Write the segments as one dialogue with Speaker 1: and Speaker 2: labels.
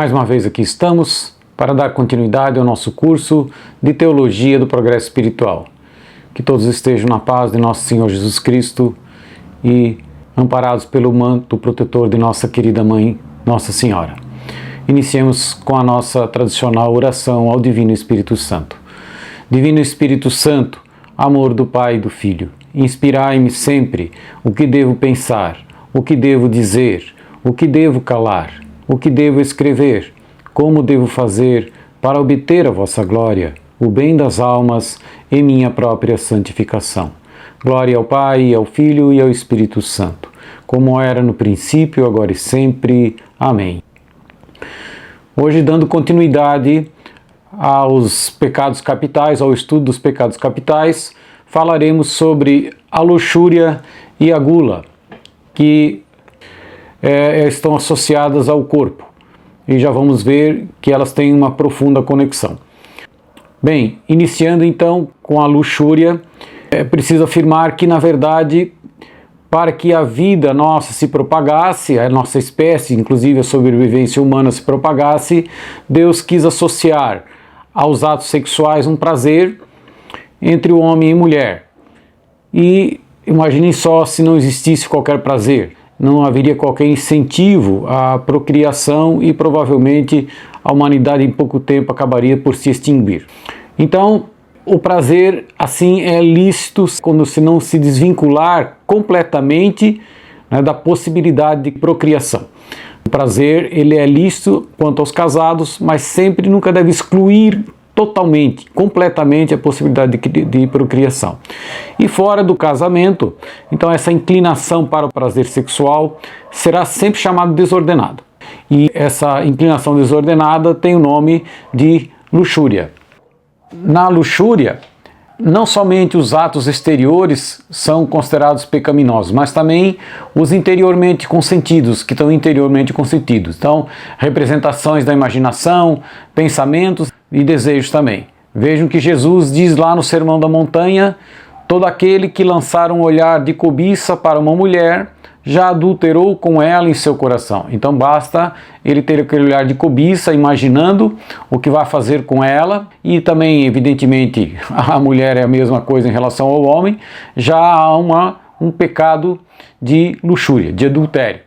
Speaker 1: Mais uma vez aqui estamos para dar continuidade ao nosso curso de Teologia do Progresso Espiritual. Que todos estejam na paz de nosso Senhor Jesus Cristo e amparados pelo manto protetor de nossa querida Mãe, Nossa Senhora. Iniciemos com a nossa tradicional oração ao Divino Espírito Santo. Divino Espírito Santo, amor do Pai e do Filho, inspirai-me sempre o que devo pensar, o que devo dizer, o que devo calar, o que devo escrever, como devo fazer para obter a vossa glória, o bem das almas e minha própria santificação. Glória ao Pai, ao Filho e ao Espírito Santo, como era no princípio, agora e sempre. Amém. Hoje, dando continuidade aos pecados capitais, ao estudo dos pecados capitais, falaremos sobre a luxúria e a gula, que estão associadas ao corpo. E já vamos ver que elas têm uma profunda conexão. Bem, iniciando então com a luxúria, é preciso afirmar que, na verdade, para que a vida nossa se propagasse, a nossa espécie, inclusive a sobrevivência humana se propagasse, Deus quis associar aos atos sexuais um prazer entre o homem e mulher. E imaginem só se não existisse qualquer prazer. Não haveria qualquer incentivo à procriação e provavelmente a humanidade em pouco tempo acabaria por se extinguir. Então, o prazer assim é lícito quando se não se desvincular completamente, né, da possibilidade de procriação. O prazer ele é lícito quanto aos casados, mas sempre nunca deve excluir totalmente, completamente a possibilidade de procriação. E fora do casamento, então essa inclinação para o prazer sexual será sempre chamada desordenada. E essa inclinação desordenada tem o nome de luxúria. Na luxúria, não somente os atos exteriores são considerados pecaminosos, mas também os interiormente consentidos, que estão interiormente consentidos. Então, representações da imaginação, pensamentos e desejos também. Vejam que Jesus diz lá no Sermão da Montanha: todo aquele que lançar um olhar de cobiça para uma mulher já adulterou com ela em seu coração. Então basta ele ter aquele olhar de cobiça, imaginando o que vai fazer com ela, e também, evidentemente, a mulher é a mesma coisa em relação ao homem, já há um pecado de luxúria, de adultério.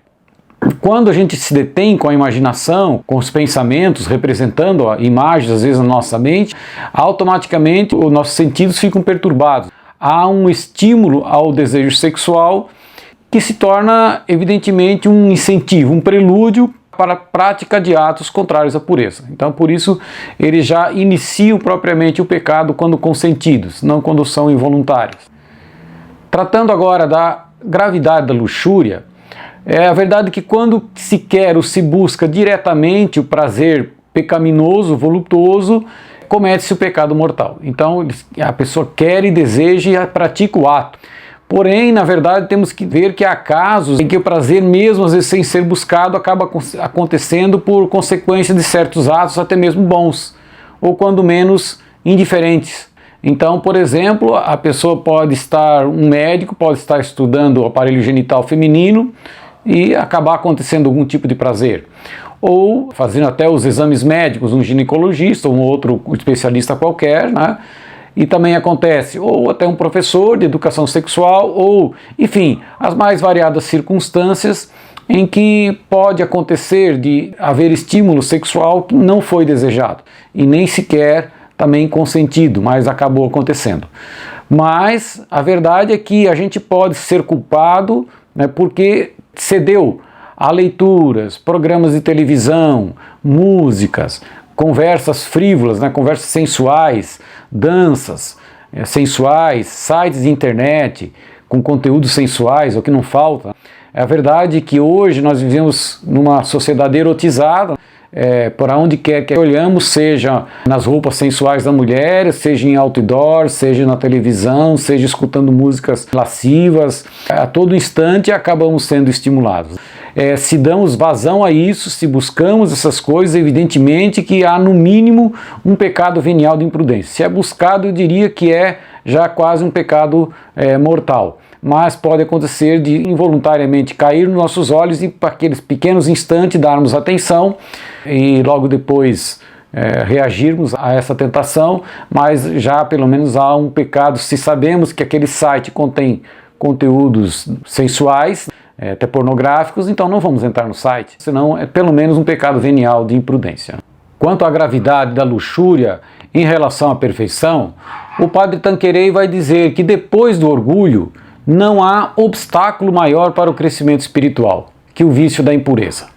Speaker 1: Quando a gente se detém com a imaginação, com os pensamentos, representando imagens às vezes na nossa mente, automaticamente os nossos sentidos ficam perturbados. Há um estímulo ao desejo sexual que se torna evidentemente um incentivo, um prelúdio para a prática de atos contrários à pureza. Então, por isso, eles já iniciam propriamente o pecado quando consentidos, não quando são involuntários. Tratando agora da gravidade da luxúria, é a verdade que quando se quer ou se busca diretamente o prazer pecaminoso, voluptuoso, comete-se o pecado mortal. Então a pessoa quer e deseja e pratica o ato. Porém, na verdade, temos que ver que há casos em que o prazer, mesmo às vezes sem ser buscado, acaba acontecendo por consequência de certos atos, até mesmo bons, ou quando menos indiferentes. Então, por exemplo, a pessoa um médico pode estar estudando o aparelho genital feminino e acabar acontecendo algum tipo de prazer. Ou fazendo até os exames médicos, um ginecologista ou um outro especialista qualquer, né? E também acontece, ou até um professor de educação sexual, ou, enfim, as mais variadas circunstâncias em que pode acontecer de haver estímulo sexual que não foi desejado e nem sequer também consentido, mas acabou acontecendo. Mas a verdade é que a gente pode ser culpado, né, porque cedeu a leituras, programas de televisão, músicas, conversas frívolas, né, conversas sensuais, danças sensuais, sites de internet com conteúdos sensuais, o que não falta. É a verdade que hoje nós vivemos numa sociedade erotizada, por onde quer que olhamos, seja nas roupas sensuais da mulher, seja em outdoor, seja na televisão, seja escutando músicas lascivas, a todo instante acabamos sendo estimulados. Se damos vazão a isso, se buscamos essas coisas, evidentemente que há no mínimo um pecado venial de imprudência. Se é buscado, eu diria que é já quase um pecado mortal. mas pode acontecer de involuntariamente cair nos nossos olhos e para aqueles pequenos instantes darmos atenção e logo depois reagirmos a essa tentação, mas já pelo menos há um pecado se sabemos que aquele site contém conteúdos sensuais, até pornográficos, então não vamos entrar no site, senão é pelo menos um pecado venial de imprudência. Quanto à gravidade da luxúria em relação à perfeição, o padre Tanqueray vai dizer que depois do orgulho não há obstáculo maior para o crescimento espiritual que o vício da impureza.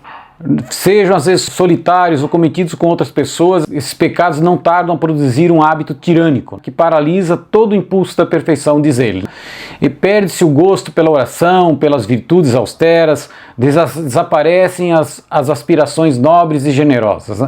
Speaker 1: Sejam às vezes solitários ou cometidos com outras pessoas, esses pecados não tardam a produzir um hábito tirânico, que paralisa todo o impulso da perfeição, diz ele. E perde-se o gosto pela oração, pelas virtudes austeras, desaparecem as aspirações nobres e generosas.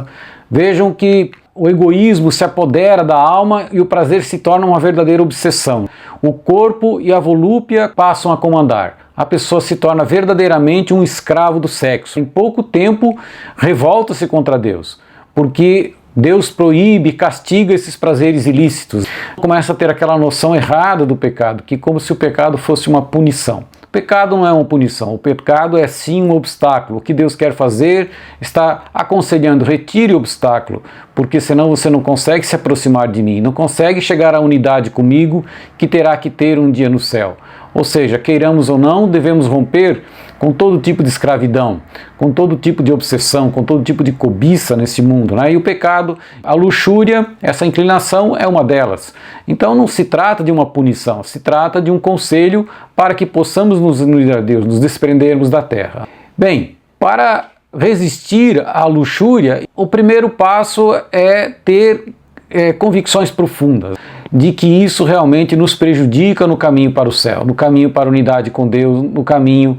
Speaker 1: Vejam que o egoísmo se apodera da alma e o prazer se torna uma verdadeira obsessão. O corpo e a volúpia passam a comandar. A pessoa se torna verdadeiramente um escravo do sexo. Em pouco tempo, revolta-se contra Deus, porque Deus proíbe, castiga esses prazeres ilícitos. Começa a ter aquela noção errada do pecado, que como se o pecado fosse uma punição. O pecado não é uma punição, o pecado é sim um obstáculo. O que Deus quer fazer está aconselhando, retire o obstáculo, porque senão você não consegue se aproximar de mim, não consegue chegar à unidade comigo que terá que ter um dia no céu. Ou seja, queiramos ou não, devemos romper com todo tipo de escravidão, com todo tipo de obsessão, com todo tipo de cobiça nesse mundo, né? E o pecado, a luxúria, essa inclinação é uma delas. Então não se trata de uma punição, se trata de um conselho para que possamos nos unir a Deus, nos desprendermos da terra. Bem, para resistir à luxúria, o primeiro passo é ter convicções profundas de que isso realmente nos prejudica no caminho para o céu, no caminho para a unidade com Deus, no caminho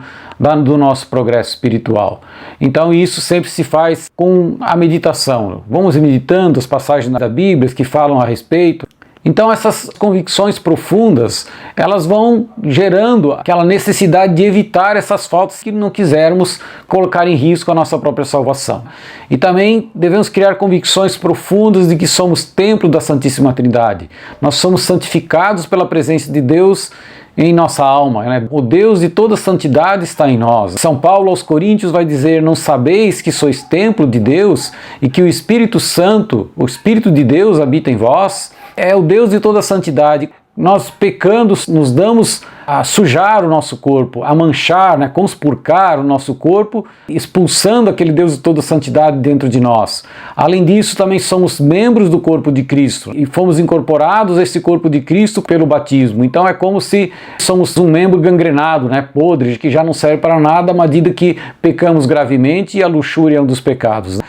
Speaker 1: do nosso progresso espiritual. Então isso sempre se faz com a meditação. Vamos meditando as passagens da Bíblia que falam a respeito. Então essas convicções profundas, elas vão gerando aquela necessidade de evitar essas faltas que não quisermos colocar em risco a nossa própria salvação. E também devemos criar convicções profundas de que somos templo da Santíssima Trindade. Nós somos santificados pela presença de Deus em nossa alma, né? O Deus de toda santidade está em nós. São Paulo aos Coríntios vai dizer: não sabeis que sois templo de Deus e que o Espírito Santo, o Espírito de Deus habita em vós? É o Deus de toda santidade. Nós pecando nos damos a sujar o nosso corpo, a manchar, né, conspurcar o nosso corpo, expulsando aquele Deus de toda santidade dentro de nós. Além disso, também somos membros do corpo de Cristo e fomos incorporados a esse corpo de Cristo pelo batismo. Então é como se somos um membro gangrenado, né, podre, que já não serve para nada à medida que pecamos gravemente, e a luxúria é um dos pecados.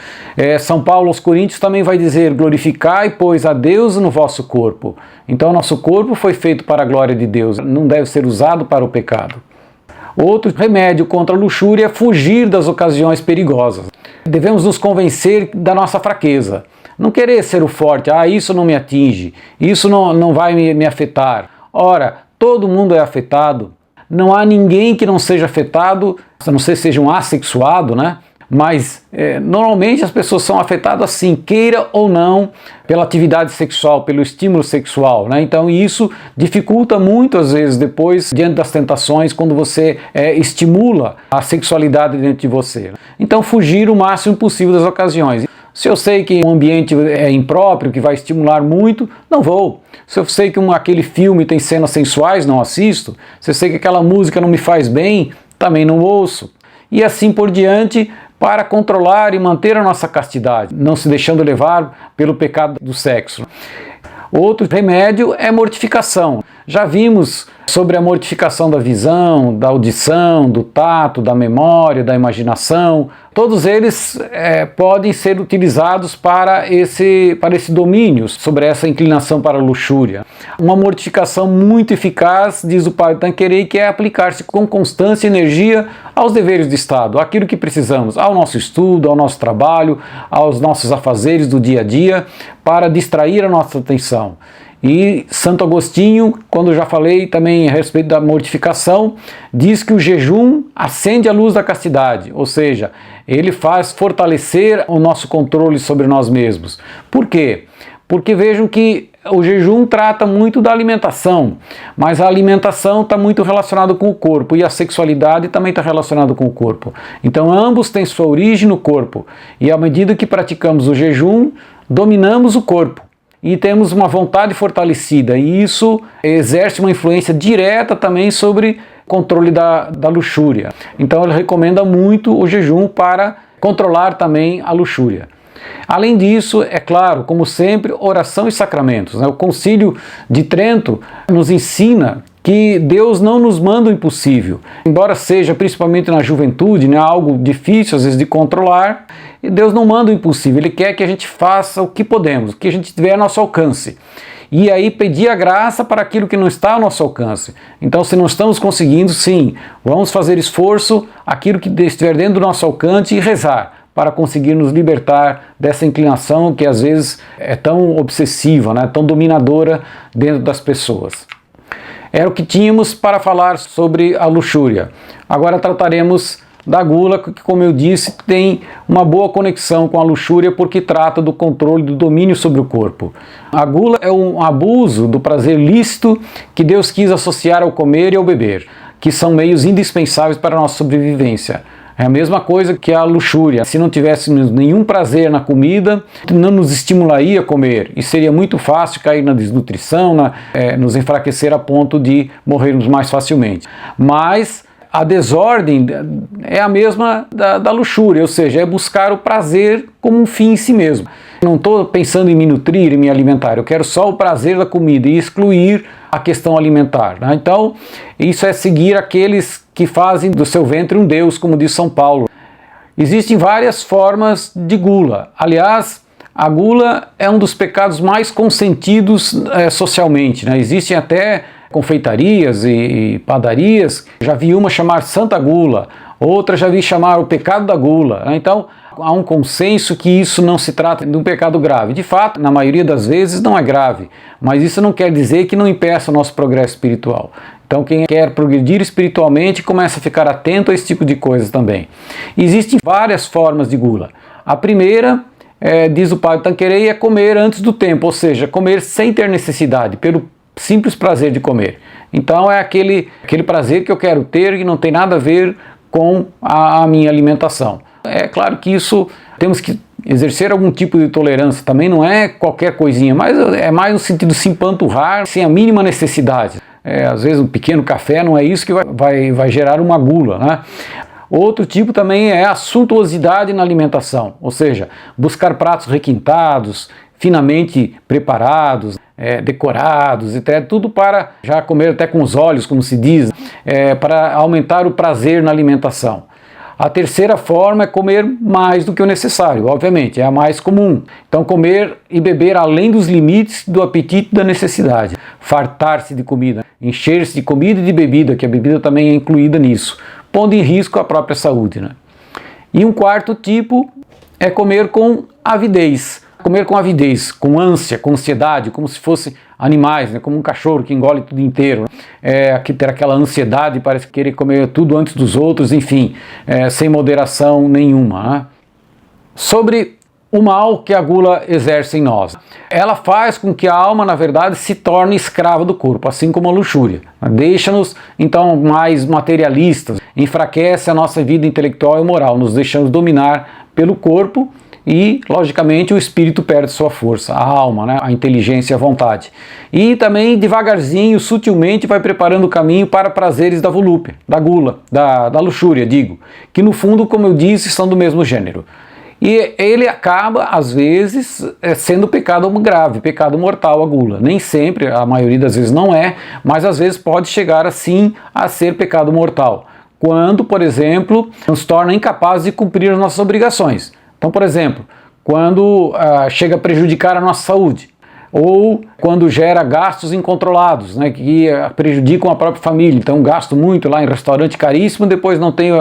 Speaker 1: São Paulo aos Coríntios também vai dizer: glorificai, pois, a Deus no vosso corpo. Então nosso corpo foi feito para a glória de Deus, não deve ser usado para o pecado. Outro remédio contra a luxúria é fugir das ocasiões perigosas. Devemos nos convencer da nossa fraqueza. Não querer ser o forte, isso não me atinge, isso não vai me afetar. Ora, todo mundo é afetado. Não há ninguém que não seja afetado, a não ser que seja um assexuado, né? Mas normalmente as pessoas são afetadas assim, queira ou não, pela atividade sexual, pelo estímulo sexual, né? Então isso dificulta muito às vezes depois, diante das tentações, quando você estimula a sexualidade dentro de você. Então fugir o máximo possível das ocasiões. Se eu sei que um ambiente é impróprio, que vai estimular muito, não vou. Se eu sei que aquele filme tem cenas sensuais, não assisto. Se eu sei que aquela música não me faz bem, também não ouço. E assim por diante, para controlar e manter a nossa castidade, não se deixando levar pelo pecado do sexo. Outro remédio é mortificação. Já vimos sobre a mortificação da visão, da audição, do tato, da memória, da imaginação. Todos eles podem ser utilizados para esse domínio, sobre essa inclinação para a luxúria. Uma mortificação muito eficaz, diz o padre Tanqueray, que é aplicar-se com constância e energia aos deveres do Estado, aquilo que precisamos, ao nosso estudo, ao nosso trabalho, aos nossos afazeres do dia a dia, para distrair a nossa atenção. E Santo Agostinho, quando já falei também a respeito da mortificação, diz que o jejum acende a luz da castidade, ou seja, ele faz fortalecer o nosso controle sobre nós mesmos. Por quê? Porque vejam que o jejum trata muito da alimentação, mas a alimentação está muito relacionada com o corpo e a sexualidade também está relacionada com o corpo. Então ambos têm sua origem no corpo e à medida que praticamos o jejum, dominamos o corpo e temos uma vontade fortalecida e isso exerce uma influência direta também sobre o controle da luxúria. Então ele recomenda muito o jejum para controlar também a luxúria. Além disso, é claro, como sempre, oração e sacramentos. O Concílio de Trento nos ensina que Deus não nos manda o impossível. Embora seja, principalmente na juventude, algo difícil às vezes de controlar, Deus não manda o impossível. Ele quer que a gente faça o que podemos, o que a gente tiver a nosso alcance. E aí pedir a graça para aquilo que não está ao nosso alcance. Então, se não estamos conseguindo, sim, vamos fazer esforço, aquilo que estiver dentro do nosso alcance e rezar para conseguir nos libertar dessa inclinação que às vezes é tão obsessiva, tão dominadora dentro das pessoas. Era o que tínhamos para falar sobre a luxúria. Agora trataremos da gula, que, como eu disse, tem uma boa conexão com a luxúria porque trata do controle do domínio sobre o corpo. A gula é um abuso do prazer lícito que Deus quis associar ao comer e ao beber, que são meios indispensáveis para a nossa sobrevivência. É a mesma coisa que a luxúria. Se não tivéssemos nenhum prazer na comida, não nos estimularia a comer e seria muito fácil cair na desnutrição, nos enfraquecer a ponto de morrermos mais facilmente. Mas a desordem é a mesma da luxúria, ou seja, é buscar o prazer como um fim em si mesmo. Não estou pensando em me nutrir e me alimentar, eu quero só o prazer da comida e excluir a questão alimentar. Então, isso é seguir aqueles que fazem do seu ventre um Deus, como diz São Paulo. Existem várias formas de gula. Aliás, a gula é um dos pecados mais consentidos socialmente. Existem até confeitarias e padarias. Já vi uma chamar Santa Gula, outra já vi chamar o pecado da gula. Então, há um consenso que isso não se trata de um pecado grave. De fato, na maioria das vezes não é grave, mas isso não quer dizer que não impeça o nosso progresso espiritual. Então quem quer progredir espiritualmente começa a ficar atento a esse tipo de coisas também. Existem várias formas de gula. A primeira, diz o padre Tanqueray, é comer antes do tempo, ou seja, comer sem ter necessidade, pelo simples prazer de comer. Então é aquele prazer que eu quero ter e não tem nada a ver com a minha alimentação. É claro que isso temos que exercer algum tipo de tolerância, também não é qualquer coisinha, mas é mais no sentido de se empanturrar sem a mínima necessidade. Às vezes um pequeno café não é isso que vai gerar uma gula. Outro tipo também é a suntuosidade na alimentação, ou seja, buscar pratos requintados, finamente preparados, decorados, tudo para já comer até com os olhos, como se diz, para aumentar o prazer na alimentação. A terceira forma é comer mais do que o necessário, obviamente, é a mais comum. Então comer e beber além dos limites do apetite e da necessidade. Fartar-se de comida, encher-se de comida e de bebida, que a bebida também é incluída nisso, pondo em risco a própria saúde. E um quarto tipo é comer com avidez. Comer com avidez, com ânsia, com ansiedade, como se fosse animais, como um cachorro que engole tudo inteiro, que ter aquela ansiedade, parece querer comer tudo antes dos outros, enfim, sem moderação nenhuma. Sobre o mal que a gula exerce em nós. Ela faz com que a alma, na verdade, se torne escrava do corpo, assim como a luxúria. Deixa-nos, então, mais materialistas, enfraquece a nossa vida intelectual e moral, nos deixamos dominar pelo corpo e, logicamente, o espírito perde sua força, a alma, a inteligência e a vontade. E também, devagarzinho, sutilmente, vai preparando o caminho para prazeres da volúpia, da gula, da luxúria, digo, que no fundo, como eu disse, são do mesmo gênero. E ele acaba, às vezes, sendo pecado grave, pecado mortal, a gula. Nem sempre, a maioria das vezes não é, mas às vezes pode chegar assim a ser pecado mortal. Quando, por exemplo, nos torna incapazes de cumprir as nossas obrigações. Então, por exemplo, quando chega a prejudicar a nossa saúde, ou quando gera gastos incontrolados, que prejudicam a própria família. Então, gasto muito lá em restaurante caríssimo, depois não tenho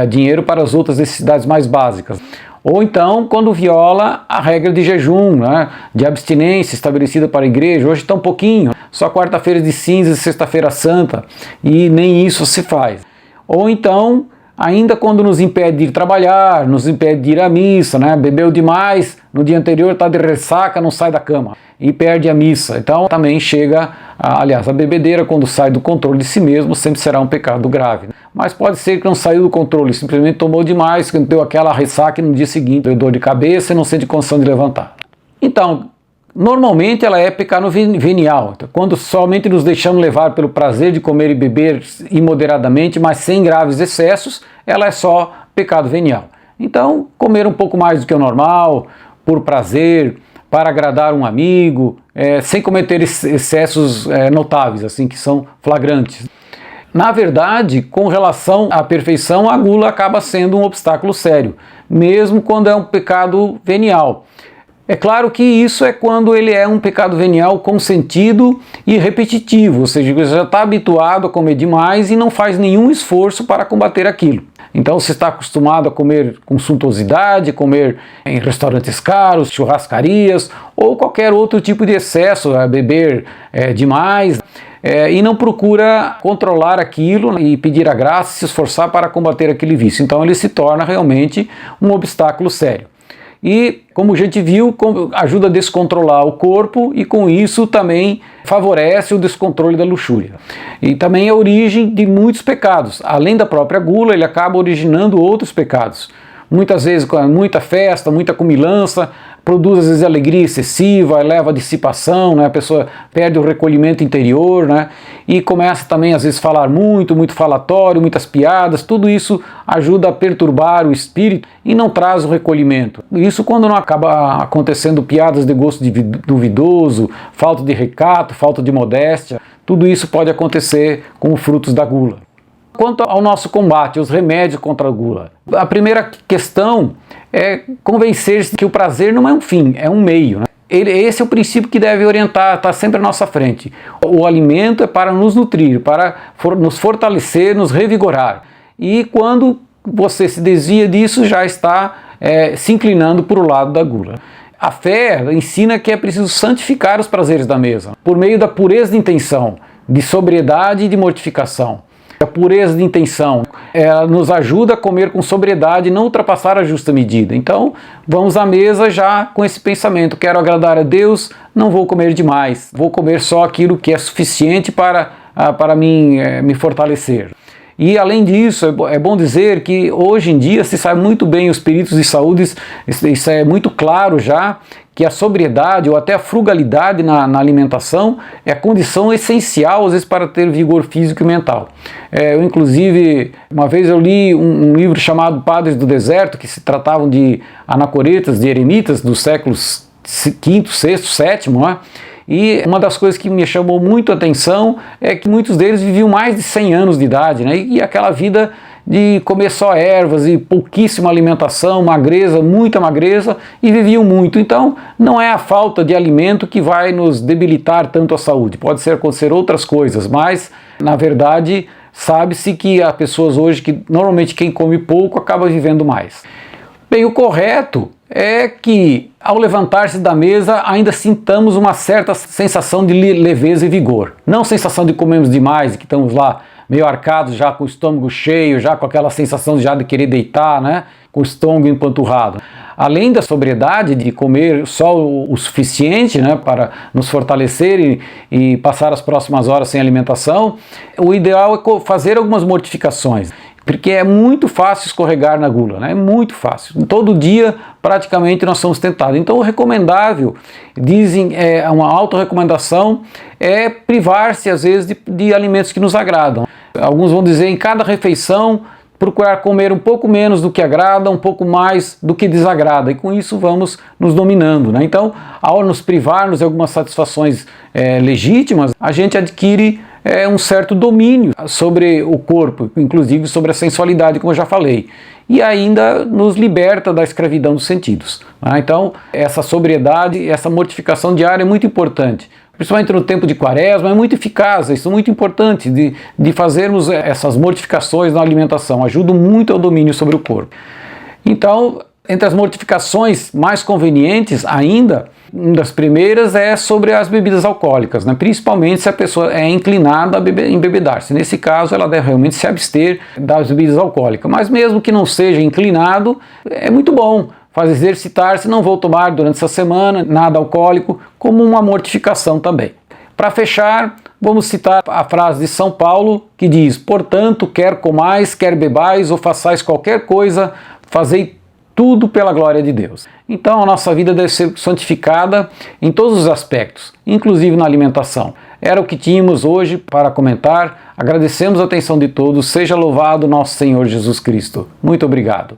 Speaker 1: dinheiro para as outras necessidades mais básicas. Ou então, quando viola a regra de jejum, de abstinência estabelecida para a igreja. Hoje está um pouquinho, só quarta-feira de cinzas e sexta-feira santa, e nem isso se faz. Ou então, ainda quando nos impede de ir trabalhar, nos impede de ir à missa, né? Bebeu demais, no dia anterior está de ressaca, não sai da cama e perde a missa. Então também chega, aliás, a bebedeira quando sai do controle de si mesmo sempre será um pecado grave. Mas pode ser que não saiu do controle, simplesmente tomou demais, que deu aquela ressaca e no dia seguinte deu dor de cabeça e não sente condição de levantar. Então, normalmente ela é pecado venial, quando somente nos deixamos levar pelo prazer de comer e beber imoderadamente, mas sem graves excessos, ela é só pecado venial. Então, comer um pouco mais do que o normal, por prazer, para agradar um amigo, sem cometer excessos notáveis, assim, que são flagrantes. Na verdade, com relação à perfeição, a gula acaba sendo um obstáculo sério, mesmo quando é um pecado venial. É claro que isso é quando ele é um pecado venial consentido e repetitivo, ou seja, você já está habituado a comer demais e não faz nenhum esforço para combater aquilo. Então você está acostumado a comer com suntuosidade, comer em restaurantes caros, churrascarias ou qualquer outro tipo de excesso, a beber demais, e não procura controlar aquilo e pedir a graça, se esforçar para combater aquele vício. Então ele se torna realmente um obstáculo sério. E, como a gente viu, ajuda a descontrolar o corpo e com isso também favorece o descontrole da luxúria. E também é a origem de muitos pecados. Além da própria gula, ele acaba originando outros pecados. Muitas vezes com muita festa, muita comilança, produz às vezes alegria excessiva, leva a dissipação, né? A pessoa perde o recolhimento interior, né? E começa também às vezes a falar muito falatório, muitas piadas, tudo isso ajuda a perturbar o espírito e não traz o recolhimento. Isso quando não acaba acontecendo piadas de gosto duvidoso, falta de recato, falta de modéstia, tudo isso pode acontecer com os frutos da gula. Quanto ao nosso combate, os remédios contra a gula, a primeira questão é convencer-se que o prazer não é um fim, é um meio, né? Esse é o princípio que deve orientar, está sempre à nossa frente. O alimento é para nos nutrir, para nos fortalecer, nos revigorar. E quando você se desvia disso, já está se inclinando para o lado da gula. A fé ensina que é preciso santificar os prazeres da mesa, por meio da pureza de intenção, de sobriedade e de mortificação. A pureza de intenção nos ajuda a comer com sobriedade e não ultrapassar a justa medida. Então, vamos à mesa já com esse pensamento: quero agradar a Deus, não vou comer demais, vou comer só aquilo que é suficiente para me fortalecer. E além disso, é bom dizer que hoje em dia se sabe muito bem, os peritos de saúde, isso é muito claro já, que a sobriedade ou até a frugalidade na alimentação é a condição essencial, às vezes, para ter vigor físico e mental. Eu, inclusive, uma vez eu li um livro chamado Padres do Deserto, que se tratavam de anacoretas, de eremitas dos séculos V, VI, VII, não é? E uma das coisas que me chamou muito a atenção é que muitos deles viviam mais de 100 anos de idade, né? E aquela vida de comer só ervas e pouquíssima alimentação, magreza, muita magreza, e viviam muito. Então, não é a falta de alimento que vai nos debilitar tanto a saúde. Pode acontecer outras coisas, mas, na verdade, sabe-se que há pessoas hoje que, normalmente, quem come pouco acaba vivendo mais. Bem, o correto é que, ao levantar-se da mesa, ainda sintamos uma certa sensação de leveza e vigor. Não sensação de comemos demais, que estamos lá meio arcados, já com o estômago cheio, já com aquela sensação já de querer deitar, né? Com o estômago empanturrado. Além da sobriedade de comer só o suficiente, né, para nos fortalecer e passar as próximas horas sem alimentação, o ideal é fazer algumas mortificações. Porque é muito fácil escorregar na gula, né? É muito fácil. Todo dia, praticamente, nós somos tentados. Então, o recomendável, dizem, uma autorrecomendação, é privar-se, às vezes, de alimentos que nos agradam. Alguns vão dizer, em cada refeição, procurar comer um pouco menos do que agrada, um pouco mais do que desagrada. E com isso vamos nos dominando, né? Então, ao nos privarmos de algumas satisfações legítimas, a gente adquire um certo domínio sobre o corpo, inclusive sobre a sensualidade, como eu já falei. E ainda nos liberta da escravidão dos sentidos, né? Então, essa sobriedade, essa mortificação diária é muito importante. Principalmente no tempo de quaresma, é muito eficaz, isso é muito importante, de fazermos essas mortificações na alimentação, ajuda muito ao domínio sobre o corpo. Então, Entre as mortificações mais convenientes ainda, uma das primeiras é sobre as bebidas alcoólicas, né? Principalmente se a pessoa é inclinada a embebedar-se. Nesse caso, ela deve realmente se abster das bebidas alcoólicas. Mas mesmo que não seja inclinado, é muito bom exercitar-se. Não vou tomar durante essa semana nada alcoólico, como uma mortificação também. Para fechar, vamos citar a frase de São Paulo que diz: portanto, quer comais, quer bebais ou façais qualquer coisa, fazei tudo pela glória de Deus. Então a nossa vida deve ser santificada em todos os aspectos, inclusive na alimentação. Era o que tínhamos hoje para comentar. Agradecemos a atenção de todos. Seja louvado nosso Senhor Jesus Cristo. Muito obrigado.